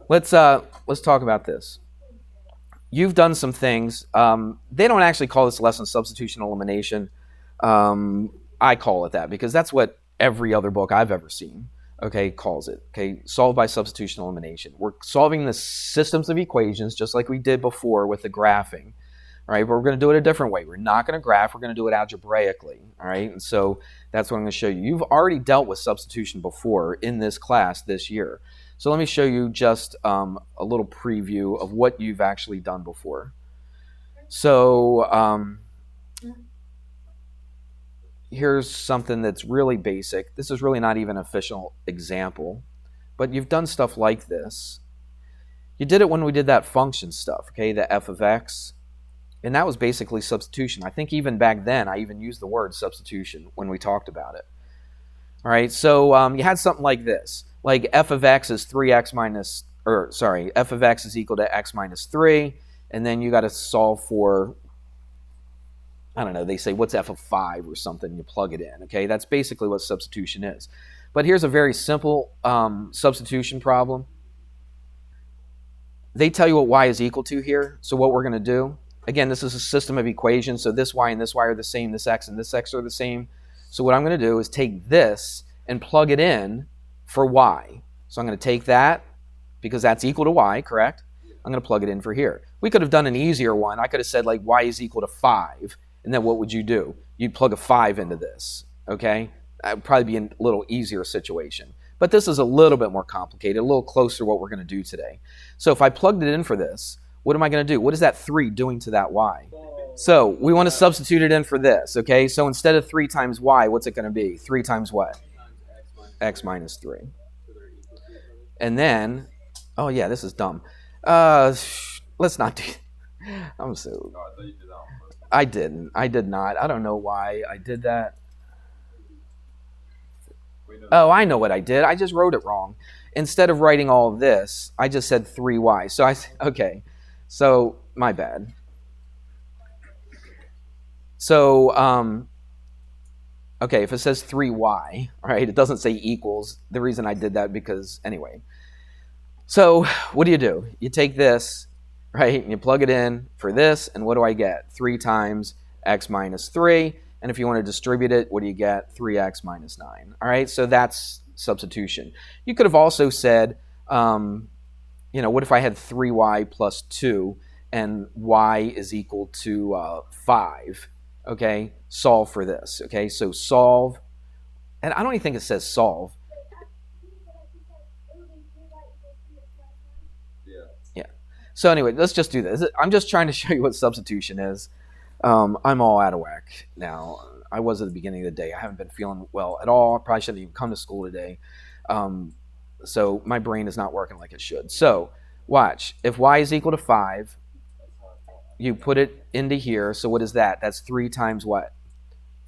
Let's talk about this. You've done some things. They don't actually call this lesson substitution elimination. I call it that because that's what every other book I've ever seen, okay, calls it. Okay, solved by substitution elimination. We're solving the systems of equations just like we did before with the graphing. All right, but we're going to do it a different way. We're not going to graph. We're going to do it algebraically. All right, and so that's what I'm going to show you. You've already dealt with substitution before in this class this year. So let me show you just a little preview of what you've actually done before. So here's something that's really basic. This is really not even an official example, but you've done stuff like this. You did it when we did that function stuff, okay, the f of x. And that was basically substitution. I think even back then, I even used the word substitution when we talked about it. All right, so you had something like this. Like f of x is 3x minus, or sorry, f of x is equal to x minus 3. And then you got to solve for, I don't know, they say, what's f of 5 or something? You plug it in, okay? That's basically what substitution is. But here's a very simple substitution problem. They tell you what y is equal to here. So what we're going to do, again, this is a system of equations, so this y and this y are the same, this x and this x are the same. So what I'm going to do is take this and plug it in for y. So I'm going to take that, because that's equal to y, correct? I'm going to plug it in for here. We could have done an easier one. I could have said, like, y is equal to 5, and then what would you do? You'd plug a 5 into this, okay? That would probably be a little easier situation. But this is a little bit more complicated, a little closer to what we're going to do today. So if I plugged it in for this, what am I going to do? What is that 3 doing to that y? So we want to substitute it in for this, okay? So instead of 3 times y, what's it going to be? 3 times what? X minus 3. And then, oh yeah, this is dumb. Let's not do. I'm so. I didn't. I did not. I don't know why I did that. Oh, I know what I did. I just wrote it wrong. Instead of writing all of this, I just said 3y. So okay. So my bad. So okay, if it says 3y, right, it doesn't say equals. The reason I did that because anyway. So what do? You take this, right, and you plug it in for this, and what do I get? 3 times x minus 3. And if you want to distribute it, what do you get? 3x minus 9. All right, so that's substitution. You could have also said, what if I had 3y plus 2 and y is equal to 5? Okay, solve for this. Okay, so solve. And I don't even think it says solve. Yeah. So anyway, let's just do this. I'm just trying to show you what substitution is. I'm all out of whack now. I was at the beginning of the day. I haven't been feeling well at all. I probably shouldn't even come to school today. So my brain is not working like it should. So watch. If y is equal to 5, you put it into here. So what is that? That's 3 times what?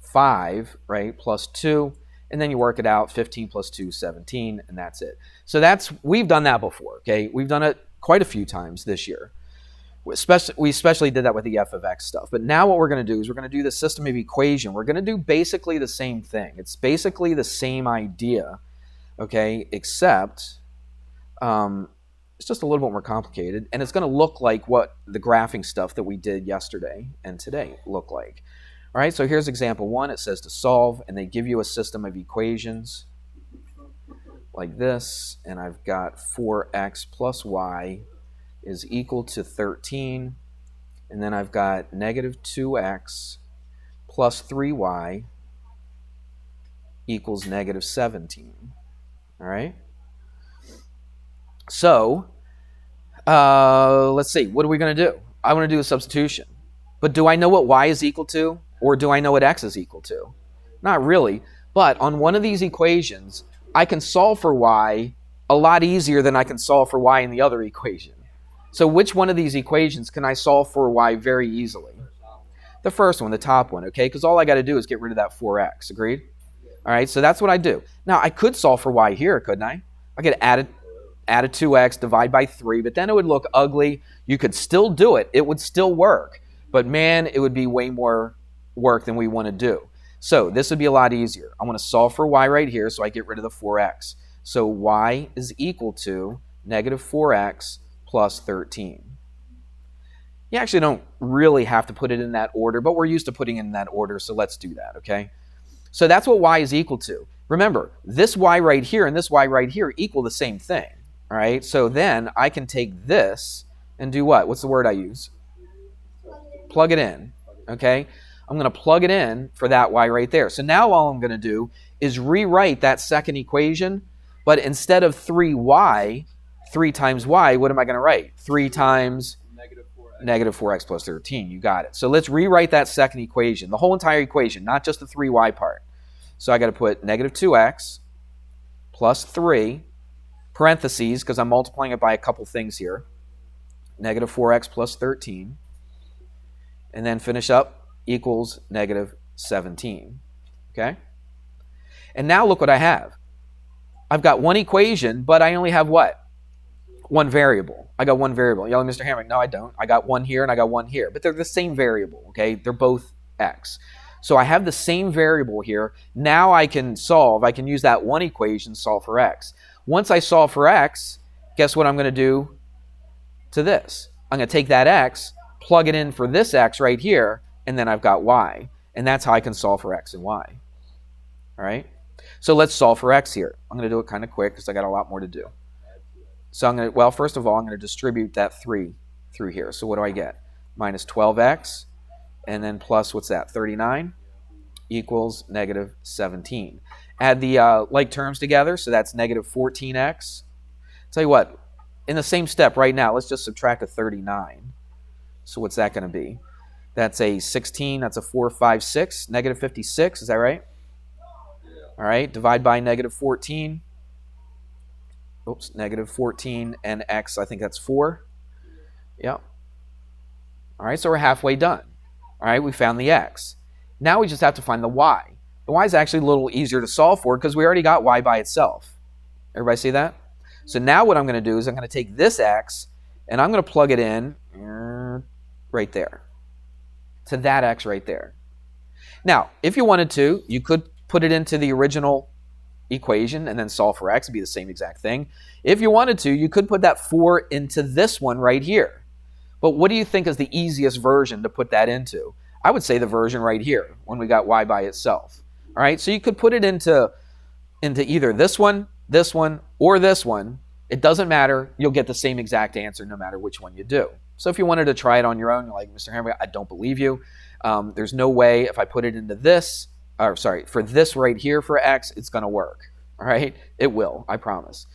5, right? Plus 2. And then you work it out. 15 plus 2, 17. And that's it. So we've done that before. Okay, we've done it quite a few times this year. We especially did that with the f of x stuff. But now what we're going to do is we're going to do the system of equation. We're going to do basically the same thing. It's basically the same idea, okay, except it's just a little bit more complicated. And it's going to look like what the graphing stuff that we did yesterday and today look like. All right, so here's example 1. It says to solve, and they give you a system of equations like this. And I've got 4x plus y is equal to 13, and then I've got negative 2x plus 3y equals negative 17. All right? So, let's see. What are we going to do? I want to do a substitution. But do I know what y is equal to, or do I know what x is equal to? Not really. But on one of these equations, I can solve for y a lot easier than I can solve for y in the other equation. So which one of these equations can I solve for y very easily? The first one, the top one, okay? Because all I got to do is get rid of that 4x, agreed? All right, so that's what I do. Now, I could solve for y here, couldn't I? I could add a 2x, divide by 3, but then it would look ugly. You could still do it. It would still work. But man, it would be way more work than we want to do. So this would be a lot easier. I want to solve for y right here, so I get rid of the 4x. So y is equal to negative 4x plus 13. You actually don't really have to put it in that order, but we're used to putting it in that order, so let's do that, okay? So that's what y is equal to. Remember, this y right here and this y right here equal the same thing, all right? So then I can take this and do what? What's the word I use? Plug it in, okay? I'm going to plug it in for that y right there. So now all I'm going to do is rewrite that second equation, but instead of 3y, 3 times y, what am I going to write? 3 times negative 4x plus 13. You got it. So let's rewrite that second equation, the whole entire equation, not just the 3y part. So I got to put negative 2x plus 3, parentheses, because I'm multiplying it by a couple things here, negative 4x plus 13, and then finish up equals negative 17. Okay? And now look what I have. I've got one equation, but I only have what? One variable. I got one variable. Yelling, Mr. Hamrick, no, I don't. I got one here and I got one here. But they're the same variable, okay? They're both x. So I have the same variable here. Now I can solve. I can use that one equation, solve for x. Once I solve for x, guess what I'm going to do to this? I'm going to take that x, plug it in for this x right here, and then I've got y. And that's how I can solve for x and y. All right? So let's solve for x here. I'm going to do it kind of quick because I got a lot more to do. So I'm going to, well, first of all, I'm going to distribute that 3 through here. So what do I get? Minus 12x, and then plus, what's that, 39, equals negative 17. Add the like terms together, so that's negative 14x. Tell you what, in the same step right now, let's just subtract a 39. So what's that going to be? That's a 16, that's a 4, 5, 6, negative 56, is that right? All right, divide by negative 14. Oops, negative 14 and x, I think that's 4. Yep. All right, so we're halfway done. All right, we found the x. Now we just have to find the y. The y is actually a little easier to solve for because we already got y by itself. Everybody see that? So now what I'm going to do is I'm going to take this x and I'm going to plug it in right there to that x right there. Now, if you wanted to, you could put it into the original equation and then solve for x. It'd be the same exact thing. If you wanted to, you could put that 4 into this one right here. But what do you think is the easiest version to put that into? I would say the version right here when we got y by itself. All right, so you could put it into either this one, or this one. It doesn't matter. You'll get the same exact answer no matter which one you do. So if you wanted to try it on your own, you're like, Mr. Hamrick, I don't believe you. There's no way if I put it into this, or sorry, for this right here for x, it's going to work. All right, it will, I promise.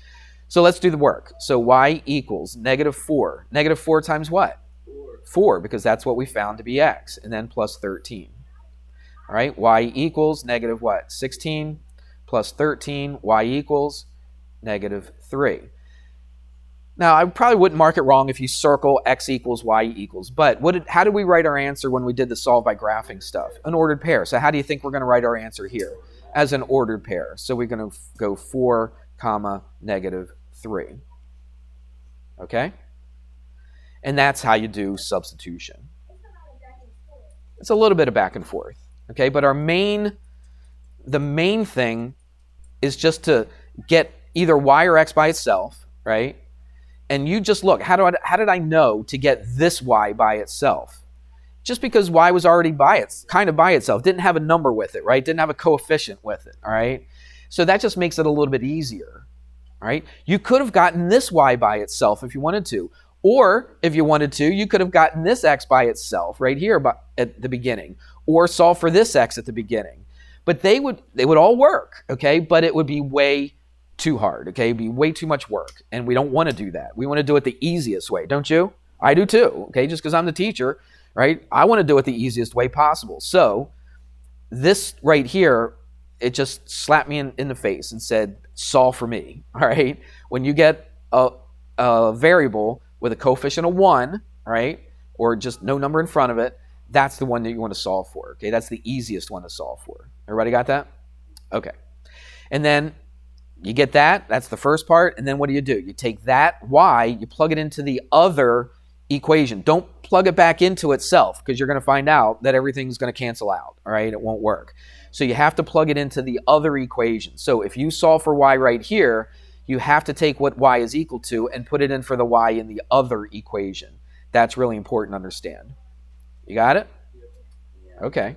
So let's do the work. So y equals negative 4. Negative 4 times what? 4, because that's what we found to be x, and then plus 13. All right, y equals negative what? 16 plus 13, y equals negative 3. Now, I probably wouldn't mark it wrong if you circle x equals y equals, but how did we write our answer when we did the solve by graphing stuff? An ordered pair. So how do you think we're going to write our answer here? As an ordered pair. So we're going to go 4, comma, negative 3. Okay? And that's how you do substitution. It's a little bit of back and forth. Okay, but the main thing is just to get either y or x by itself, right? And you just look, how did I know to get this y by itself? Just because y was already kind of by itself, didn't have a number with it, right? Didn't have a coefficient with it, all right? So that just makes it a little bit easier, all right? You could have gotten this y by itself if you wanted to. Or if you wanted to, you could have gotten this x by itself right here at the beginning. Or solve for this x at the beginning. But they would all work, okay? But it would be way too hard, okay? It'd be way too much work. And we don't want to do that. We want to do it the easiest way, don't you? I do too, okay? Just because I'm the teacher, right? I want to do it the easiest way possible. So this right here, it just slapped me in the face and said, solve for me, all right? When you get a variable with a coefficient of 1, right, or just no number in front of it, that's the one that you want to solve for, okay? That's the easiest one to solve for. Everybody got that? Okay. And then you get that. That's the first part. And then what do? You take that y, you plug it into the other equation. Don't plug it back into itself because you're going to find out that everything's going to cancel out, all right? It won't work. So you have to plug it into the other equation. So if you solve for y right here, you have to take what y is equal to and put it in for the y in the other equation. That's really important to understand. You got it? Okay.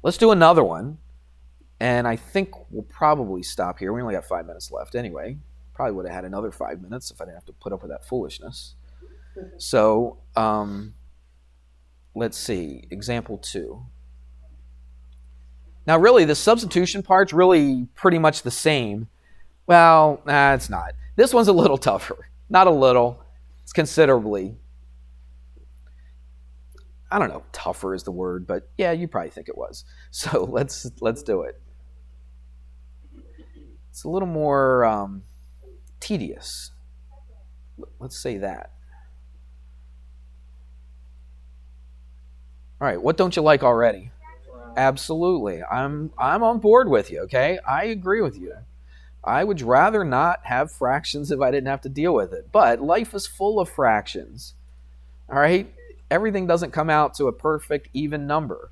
Let's do another one. And I think we'll probably stop here. We only got 5 minutes left anyway. Probably would have had another 5 minutes if I didn't have to put up with that foolishness. So let's see. Example 2. Now, really, the substitution part's really pretty much the same. Well, it's not. This one's a little tougher. Not a little. It's considerably. I don't know, tougher is the word, but yeah, you probably think it was. So let's do it. It's a little more tedious. Let's say that. All right, what don't you like already? Absolutely. I'm on board with you, okay? I agree with you. I would rather not have fractions if I didn't have to deal with it. But life is full of fractions. All right? Everything doesn't come out to a perfect even number.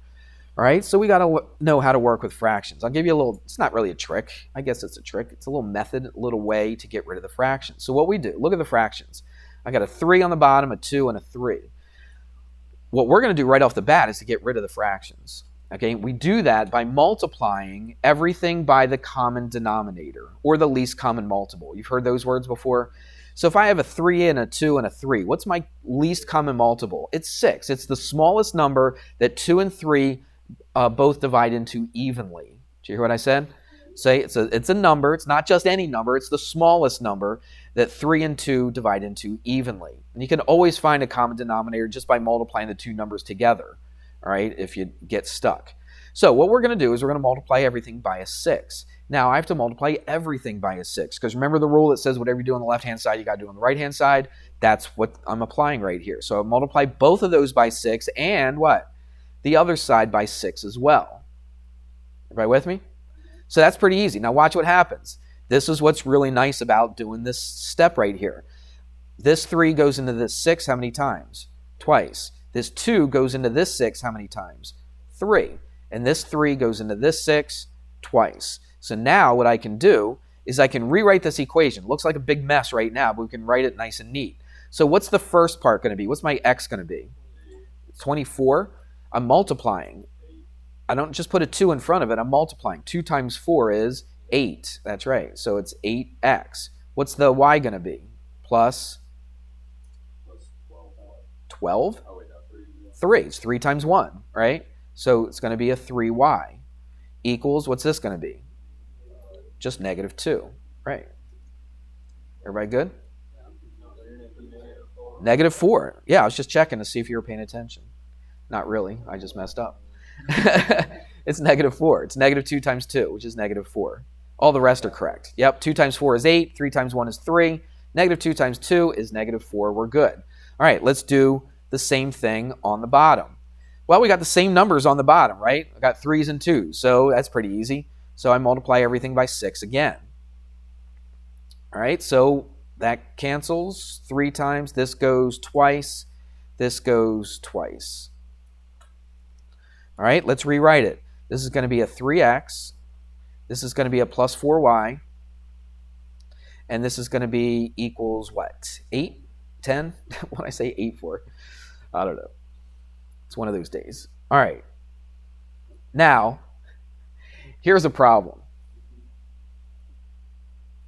All right? So we got to know how to work with fractions. I'll give you a little, it's not really a trick. I guess it's a trick. It's a little method, a little way to get rid of the fractions. So what we do, look at the fractions. I got a 3 on the bottom, a 2, and a 3. What we're going to do right off the bat is to get rid of the fractions. Okay, we do that by multiplying everything by the common denominator or the least common multiple. You've heard those words before? So if I have a 3 and a 2 and a 3, what's my least common multiple? It's 6. It's the smallest number that 2 and 3 both divide into evenly. Did you hear what I said? Say it's a number. It's not just any number. It's the smallest number that 3 and 2 divide into evenly. And you can always find a common denominator just by multiplying the two numbers together. All right, if you get stuck. So what we're going to do is we're going to multiply everything by a 6. Now I have to multiply everything by a 6 because remember the rule that says whatever you do on the left-hand side, you got to do on the right-hand side. That's what I'm applying right here. So I multiply both of those by 6 and what? The other side by 6 as well. Everybody with me? So that's pretty easy. Now watch what happens. This is what's really nice about doing this step right here. This 3 goes into this 6 how many times? Twice. This 2 goes into this 6 how many times? 3. And this 3 goes into this 6 twice. So now what I can do is I can rewrite this equation. It looks like a big mess right now, but we can write it nice and neat. So what's the first part going to be? What's my x going to be? 24. I'm multiplying. I don't just put a 2 in front of it. I'm multiplying. 2 times 4 is 8. That's right. So it's 8x. What's the y going to be? Plus 12? 3. It's 3 times 1, right? So it's going to be a 3y equals, what's this going to be? Just negative 2, right? Everybody good? Negative 4. Yeah, I was just checking to see if you were paying attention. Not really. I just messed up. It's negative 4. It's negative 2 times 2, which is negative 4. All the rest are correct. Yep, 2 times 4 is 8. 3 times 1 is 3. Negative 2 times 2 is negative 4. We're good. All right, let's do the same thing on the bottom. Well, we got the same numbers on the bottom, right? I got 3's and 2's, so that's pretty easy. So I multiply everything by 6 again. All right, so that cancels 3 times. This goes twice. This goes twice. All right, let's rewrite it. This is going to be a 3x. This is going to be a plus 4y. And this is going to be equals what? 8? 10? What did I say 8 for? I don't know. It's one of those days. All right. Now, here's a problem.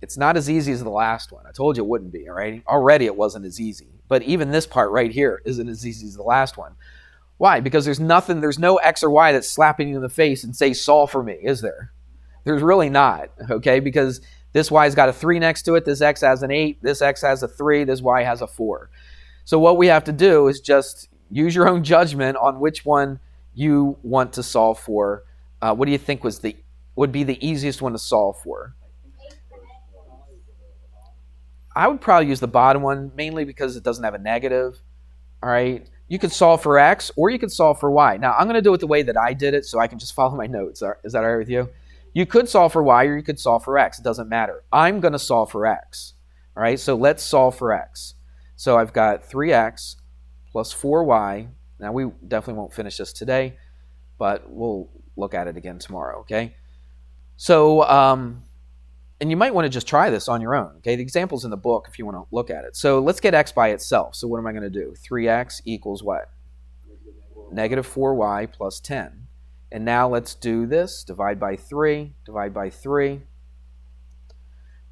It's not as easy as the last one. I told you it wouldn't be, all right? Already it wasn't as easy. But even this part right here isn't as easy as the last one. Why? Because there's no x or y that's slapping you in the face and say, solve for me, is there? There's really not, okay? Because this y's got a 3 next to it, this x has an 8, this x has a 3, this y has a 4. So what we have to do is just use your own judgment on which one you want to solve for. What do you think would be the easiest one to solve for? I would probably use the bottom one, mainly because it doesn't have a negative. All right. You could solve for x or you could solve for y. Now, I'm going to do it the way that I did it so I can just follow my notes. Is that all right with you? You could solve for y or you could solve for x. It doesn't matter. I'm going to solve for x. All right. So let's solve for x. So I've got 3x plus 4y. Now, we definitely won't finish this today, but we'll look at it again tomorrow, okay? So And you might want to just try this on your own. Okay, the example's in the book if you want to look at it. So, let's get x by itself. So, what am I going to do? 3x equals what? Negative 4y plus 10. And now let's do this. Divide by 3. Divide by 3.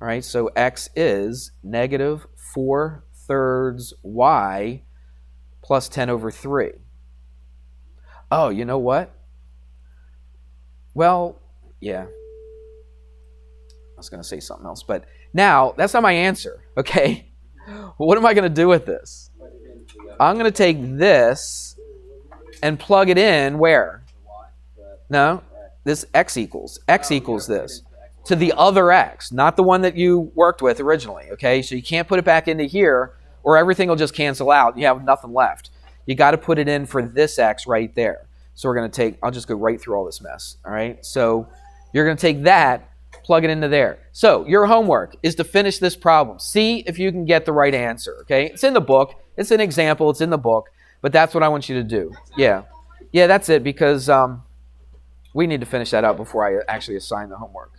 All right, so x is negative 4/3 y plus 10 over 3. Oh, you know what? Well, yeah. I was going to say something else. But now, that's not my answer, okay? What am I going to do with this? I'm going to take this and plug it in where? No, this x equals this to the other x, not the one that you worked with originally, okay? So you can't put it back into here or everything will just cancel out. You have nothing left. You got to put it in for this x right there. So we're going to take, I'll just go right through all this mess, all right? So you're going to take that, plug it into there. So your homework is to finish this problem. See if you can get the right answer, okay? It's in the book. It's an example. It's in the book. But that's what I want you to do. Yeah. Yeah, that's it because we need to finish that up before I actually assign the homework.